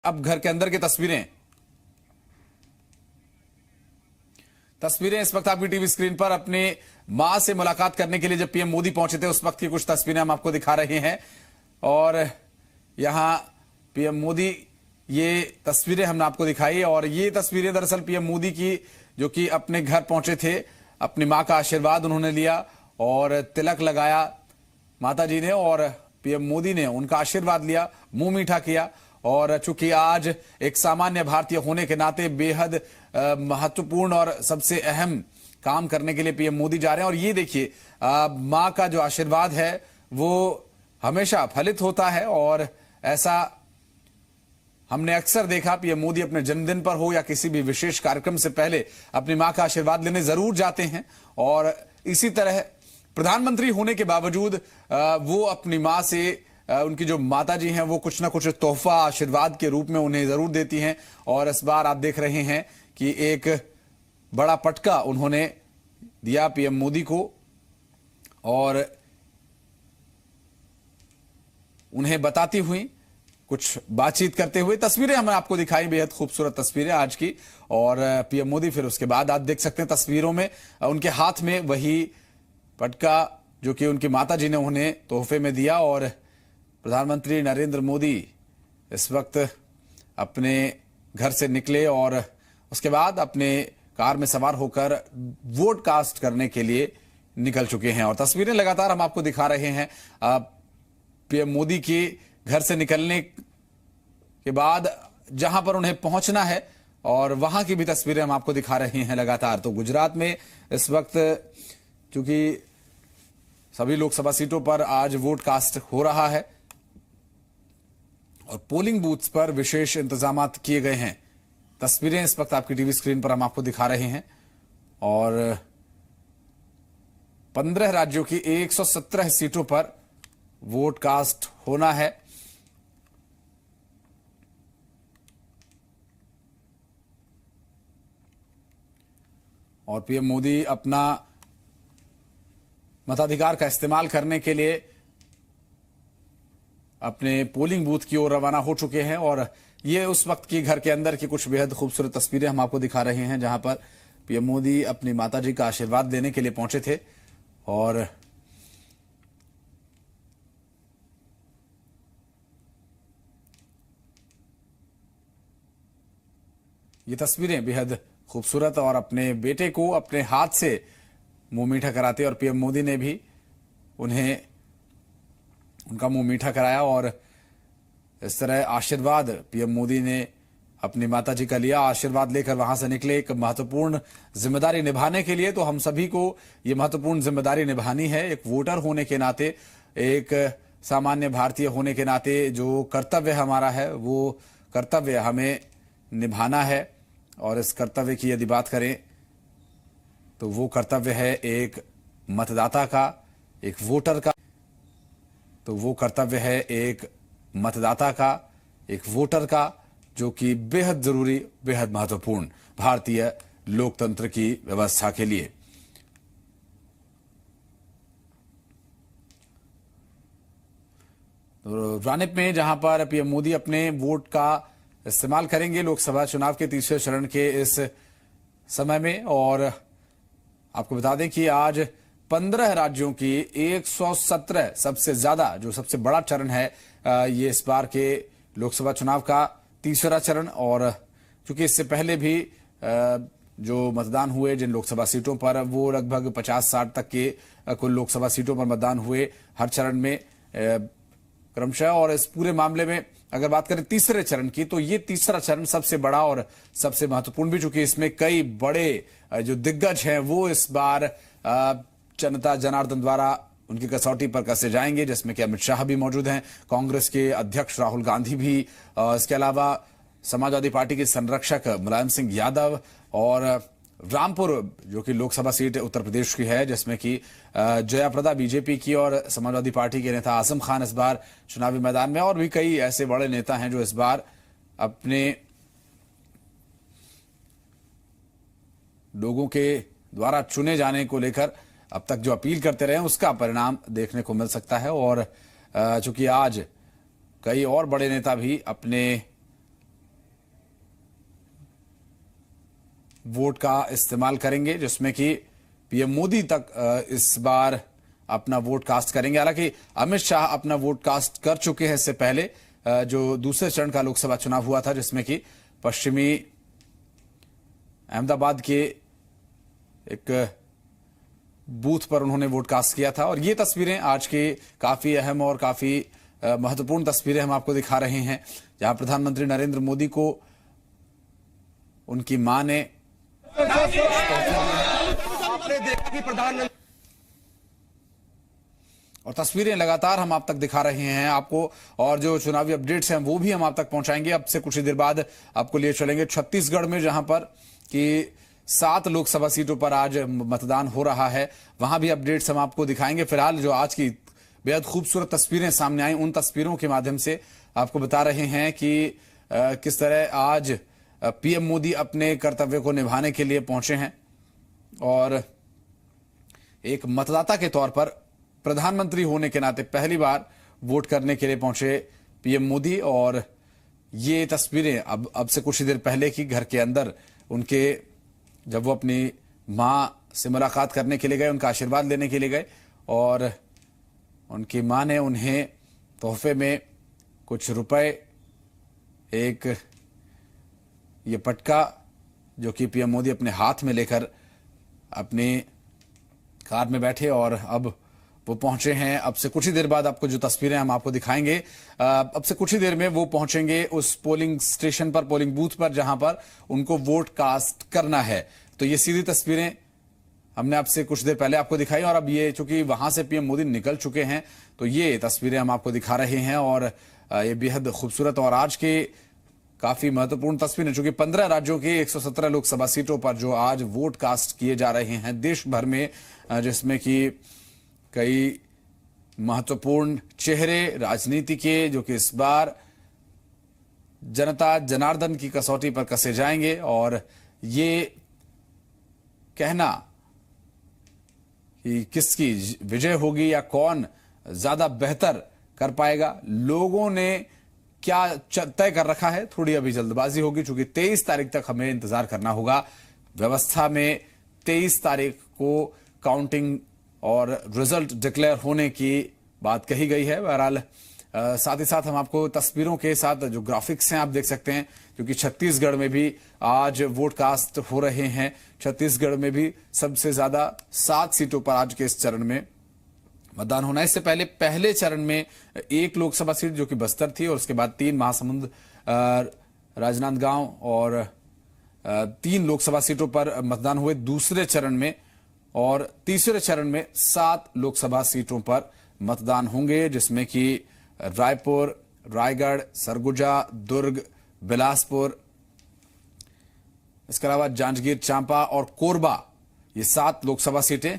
अब घर के अंदर की तस्वीरें इस वक्त आपकी टीवी स्क्रीन पर अपने मां से मुलाकात करने के लिए जब पीएम मोदी पहुंचे थे उस वक्त की कुछ तस्वीरें हम आपको दिखा रहे हैं। और यहां पीएम मोदी, ये तस्वीरें हमने आपको दिखाई और ये तस्वीरें दरअसल पीएम मोदी की, जो कि अपने घर पहुंचे थे। अपनी मां का आशीर्वाद उन्होंने लिया और तिलक लगाया माता जी ने, और पीएम मोदी ने उनका आशीर्वाद लिया, मुंह मीठा किया। और चूंकि आज एक सामान्य भारतीय होने के नाते बेहद महत्वपूर्ण और सबसे अहम काम करने के लिए पीएम मोदी जा रहे हैं। और ये देखिए, मां का जो आशीर्वाद है वो हमेशा फलित होता है, और ऐसा हमने अक्सर देखा। पीएम मोदी अपने जन्मदिन पर हो या किसी भी विशेष कार्यक्रम से पहले अपनी मां का आशीर्वाद लेने जरूर जाते हैं। और इसी तरह प्रधानमंत्री होने के बावजूद वो अपनी मां से, उनकी जो माता जी हैं, वो कुछ ना कुछ तोहफा आशीर्वाद के रूप में उन्हें जरूर देती हैं। और इस बार आप देख रहे हैं कि एक बड़ा पटका उन्होंने दिया पीएम मोदी को, और उन्हें बताती हुई, कुछ बातचीत करते हुए तस्वीरें हमने आपको दिखाई, बेहद खूबसूरत तस्वीरें आज की। और पीएम मोदी फिर उसके बाद आप देख सकते हैं तस्वीरों में उनके हाथ में वही पटका जो कि उनकी माता जी ने उन्हें तोहफे में दिया। और प्रधानमंत्री नरेंद्र मोदी इस वक्त अपने घर से निकले और उसके बाद अपने कार में सवार होकर वोट कास्ट करने के लिए निकल चुके हैं। और तस्वीरें लगातार हम आपको दिखा रहे हैं पीएम मोदी के घर से निकलने के बाद जहां पर उन्हें पहुंचना है, और वहां की भी तस्वीरें हम आपको दिखा रहे हैं लगातार। तो गुजरात में इस वक्त चूंकि सभी लोकसभा सीटों पर आज वोट कास्ट हो रहा है और पोलिंग बूथ्स पर विशेष इंतजाम किए गए हैं। तस्वीरें इस वक्त आपकी टीवी स्क्रीन पर हम आपको दिखा रहे हैं। और 15 राज्यों की 117 सीटों पर वोट कास्ट होना है। और पीएम मोदी अपना मताधिकार का इस्तेमाल करने के लिए अपने पोलिंग बूथ की ओर रवाना हो चुके हैं। और ये उस वक्त की घर के अंदर की कुछ बेहद खूबसूरत तस्वीरें हम आपको दिखा रहे हैं, जहां पर पीएम मोदी अपनी माताजी का आशीर्वाद लेने के लिए पहुंचे थे। और ये तस्वीरें बेहद खूबसूरत, और अपने बेटे को अपने हाथ से मुंह मीठा कराते, और पीएम मोदी ने भी उन्हें उनका मुंह मीठा कराया। और इस तरह आशीर्वाद पीएम मोदी ने अपनी माताजी का लिया, आशीर्वाद लेकर वहां से निकले एक महत्वपूर्ण जिम्मेदारी निभाने के लिए। तो हम सभी को ये महत्वपूर्ण जिम्मेदारी निभानी है, एक वोटर होने के नाते, एक सामान्य भारतीय होने के नाते। जो कर्तव्य हमारा है वो कर्तव्य हमें निभाना है। और इस कर्तव्य की यदि बात करें तो वो कर्तव्य है एक मतदाता का, एक वोटर का। तो वो कर्तव्य है एक मतदाता का, एक वोटर का, जो कि बेहद जरूरी, बेहद महत्वपूर्ण भारतीय लोकतंत्र की व्यवस्था के लिए। तो रानिप में जहां पर पीएम मोदी अपने वोट का इस्तेमाल करेंगे लोकसभा चुनाव के तीसरे चरण के इस समय में। और आपको बता दें कि आज 15 राज्यों की 117 सबसे ज्यादा, जो सबसे बड़ा चरण है ये इस बार के लोकसभा चुनाव का तीसरा चरण। और चूंकि इससे पहले भी जो मतदान हुए जिन लोकसभा सीटों पर, वो लगभग 50-60 तक के कुल लोकसभा सीटों पर मतदान हुए हर चरण में क्रमशः। और इस पूरे मामले में अगर बात करें तीसरे चरण की, तो ये तीसरा चरण सबसे बड़ा और सबसे महत्वपूर्ण भी, चूंकि इसमें कई बड़े जो दिग्गज हैं वो इस बार जनता जनार्दन द्वारा उनकी कसौटी पर कसे जाएंगे, जिसमें कि अमित शाह भी मौजूद हैं, कांग्रेस के अध्यक्ष राहुल गांधी भी, इसके अलावा समाजवादी पार्टी के संरक्षक मुलायम सिंह यादव, और रामपुर जो कि लोकसभा सीट उत्तर प्रदेश की है, जिसमें कि जया प्रदा बीजेपी की और समाजवादी पार्टी के नेता आजम खान इस बार चुनावी मैदान में। और भी कई ऐसे बड़े नेता हैं जो इस बार अपने लोगों के द्वारा चुने जाने को लेकर अब तक जो अपील करते रहे उसका परिणाम देखने को मिल सकता है। और चूंकि आज कई और बड़े नेता भी अपने वोट का इस्तेमाल करेंगे, जिसमें कि पीएम मोदी तक इस बार अपना वोट कास्ट करेंगे। हालांकि अमित शाह अपना वोट कास्ट कर चुके हैं इससे पहले, जो दूसरे चरण का लोकसभा चुनाव हुआ था, जिसमें कि पश्चिमी अहमदाबाद के एक बूथ पर उन्होंने वोट कास्ट किया था। और ये तस्वीरें आज की काफी अहम और काफी महत्वपूर्ण तस्वीरें हम आपको दिखा रहे हैं, जहां प्रधानमंत्री नरेंद्र मोदी को उनकी मां ने और तस्वीरें लगातार हम आप तक दिखा रहे हैं आपको, और जो चुनावी अपडेट्स हैं वो भी हम आप तक पहुंचाएंगे। अब से कुछ ही देर बाद आपको लिए चलेंगे छत्तीसगढ़ में, जहां पर कि 7 लोकसभा सीटों पर आज मतदान हो रहा है, वहां भी अपडेट्स हम आपको दिखाएंगे। फिलहाल जो आज की बेहद खूबसूरत तस्वीरें सामने आई, उन तस्वीरों के माध्यम से आपको बता रहे हैं कि किस तरह आज पीएम मोदी अपने कर्तव्य को निभाने के लिए पहुंचे हैं और एक मतदाता के तौर पर प्रधानमंत्री होने के नाते पहली बार वोट करने के लिए पहुंचे पीएम मोदी। और ये तस्वीरें अब से कुछ ही देर पहले की, घर के अंदर उनके, जब वो अपनी मां से मुलाकात करने के लिए गए, उनका आशीर्वाद लेने के लिए गए, और उनकी मां ने उन्हें तोहफे में कुछ रुपए, एक ये पटका जो कि पीएम मोदी अपने हाथ में लेकर अपनी कार में बैठे, और अब वो पहुंचे हैं। अब से कुछ ही देर बाद आपको जो तस्वीरें हम आपको दिखाएंगे, अब से कुछ ही देर में वो पहुंचेंगे उस पोलिंग स्टेशन पर, पोलिंग बूथ पर, जहां पर उनको वोट कास्ट करना है। तो ये सीधी तस्वीरें हमने आपसे कुछ देर पहले आपको दिखाई, और अब ये चूंकि वहां से पीएम मोदी निकल चुके हैं, तो ये तस्वीरें हम आपको दिखा रहे हैं। और ये बेहद खूबसूरत और आज के काफी महत्वपूर्ण तस्वीरें, चूंकि 15 राज्यों की 117 लोकसभा सीटों पर जो आज वोट कास्ट किए जा रहे हैं देश भर में, जिसमें कि कई महत्वपूर्ण चेहरे राजनीति के, जो कि इस बार जनता जनार्दन की कसौटी पर कसे जाएंगे। और ये कहना कि किसकी विजय होगी या कौन ज्यादा बेहतर कर पाएगा, लोगों ने क्या तय कर रखा है, थोड़ी अभी जल्दबाजी होगी, क्योंकि 23 तारीख तक हमें इंतजार करना होगा। व्यवस्था में 23 तारीख को काउंटिंग और रिजल्ट डिक्लेयर होने की बात कही गई है। बहरहाल साथ ही साथ हम आपको तस्वीरों के साथ जो ग्राफिक्स हैं आप देख सकते हैं, क्योंकि छत्तीसगढ़ में भी आज वोट कास्ट हो रहे हैं। छत्तीसगढ़ में भी सबसे ज्यादा 7 सीटों पर आज के इस चरण में मतदान होना है। इससे पहले पहले चरण में 1 लोकसभा सीट जो कि बस्तर थी, और उसके बाद 3 महासमुंद, राजनांदगांव, और 3 लोकसभा सीटों पर मतदान हुए दूसरे चरण में। और तीसरे चरण में 7 लोकसभा सीटों पर मतदान होंगे, जिसमें कि रायपुर, रायगढ़, सरगुजा, दुर्ग, बिलासपुर, इसके अलावा जांजगीर चांपा और कोरबा, ये 7 लोकसभा सीटें